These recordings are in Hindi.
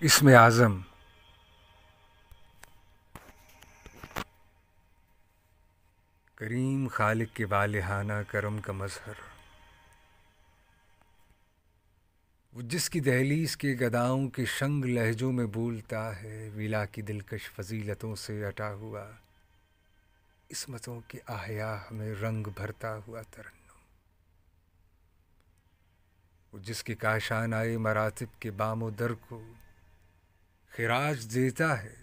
इसमें आज़म करीम खालिक के वालिहाना करम का मज़हर, वो जिसकी दहलीज़ के गदाओं के शंग लहजों में बोलता है, विला की दिलकश फजीलतों से अटा हुआ, इस्मतों के आहया हमें रंग भरता हुआ तरन्नुम। वो जिसके काशान आए मरातिब के बामो दर को खिराज देता है,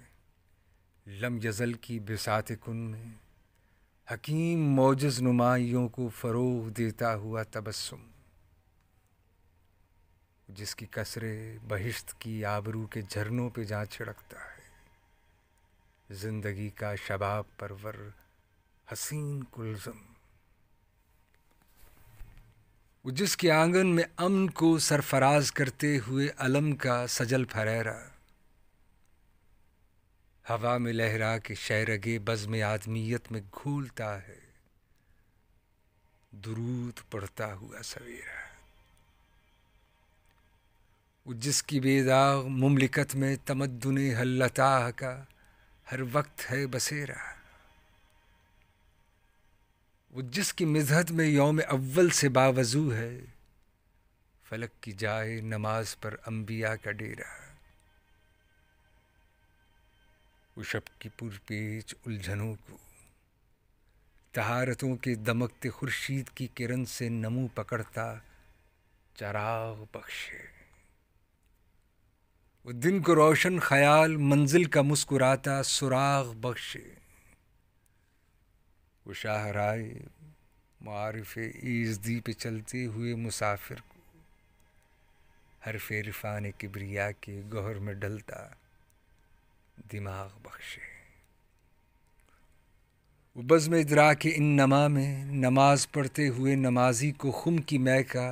लम यज़ल की बिसात कुन में हकीम मौजिज़ नुमाइयों को फ़रोग़ देता हुआ तबस्सुम। जिसकी कसरे बहिश्त की आबरू के झरनों पे जा छिड़कता है, ज़िंदगी का शबाब परवर हसीन कुल्ज़म। वो जिसके आंगन में अमन को सरफराज करते हुए अलम का सजल फरेरा, हवा में लहरा के शैरगे बज़्म आदमियत में घूलता है, दुरूद पढ़ता हुआ सवेरा। वो जिसकी बेदाग मुमलिकत में तमद्दुने हल्लताह का हर वक्त है बसेरा, वो जिसकी मिज़हत में यौम अव्वल से बावजू है, फलक की जाए नमाज पर अंबिया का डेरा। वो शब की पुरपेच उलझनों को तहारतों के दमकते खुर्शीद की किरण से नमू पकड़ता चराग बख्शे। वो दिन को रोशन ख्याल मंजिल का मुस्कुराता सुराग बख्शे। वो शाहराए मारिफ़े ईज़दी पे चलते हुए मुसाफिर को हर फेरफान किब्रिया के गौहर में डलता दिमाग बख्शे। वो बज़्म इदराक इन नमा में नमाज पढ़ते हुए नमाजी को खुम की मै का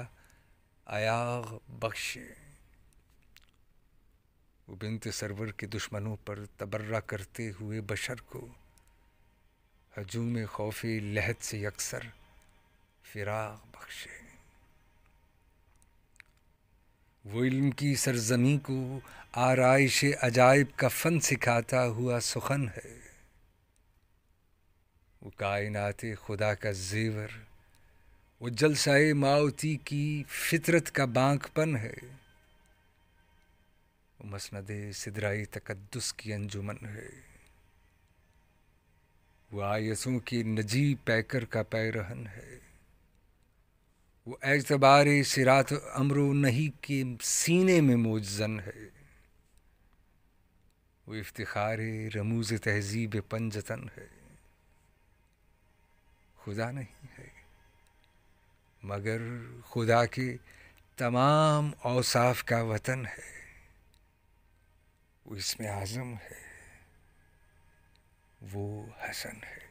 अयाग बख्शे। वो बिन्त सरवर के दुश्मनों पर तबर्रा करते हुए बशर को हजूम खौफे लहद से यकसर फिराग बख्शे। वो इल्म की सरजमी को आराइश अजाइब का फ़न सिखाता हुआ सुखन है। वो कायनात खुदा का ज़ेवर, वो जलसाए माउती की फितरत का बांकपन है। वो मसनदे सिदराई तकद्दुस की अंजुमन है। वो आयतों की नजीब पैकर का पैरहन है। वो एतबार सिरात अमरो नहीं के सीने में मोजन है। वो इफ्तिखार रमूज़ तहज़ीब पंजतन है। खुदा नहीं है मगर खुदा के तमाम औसाफ का वतन है। वो इसमें आज़म है, वो हसन है।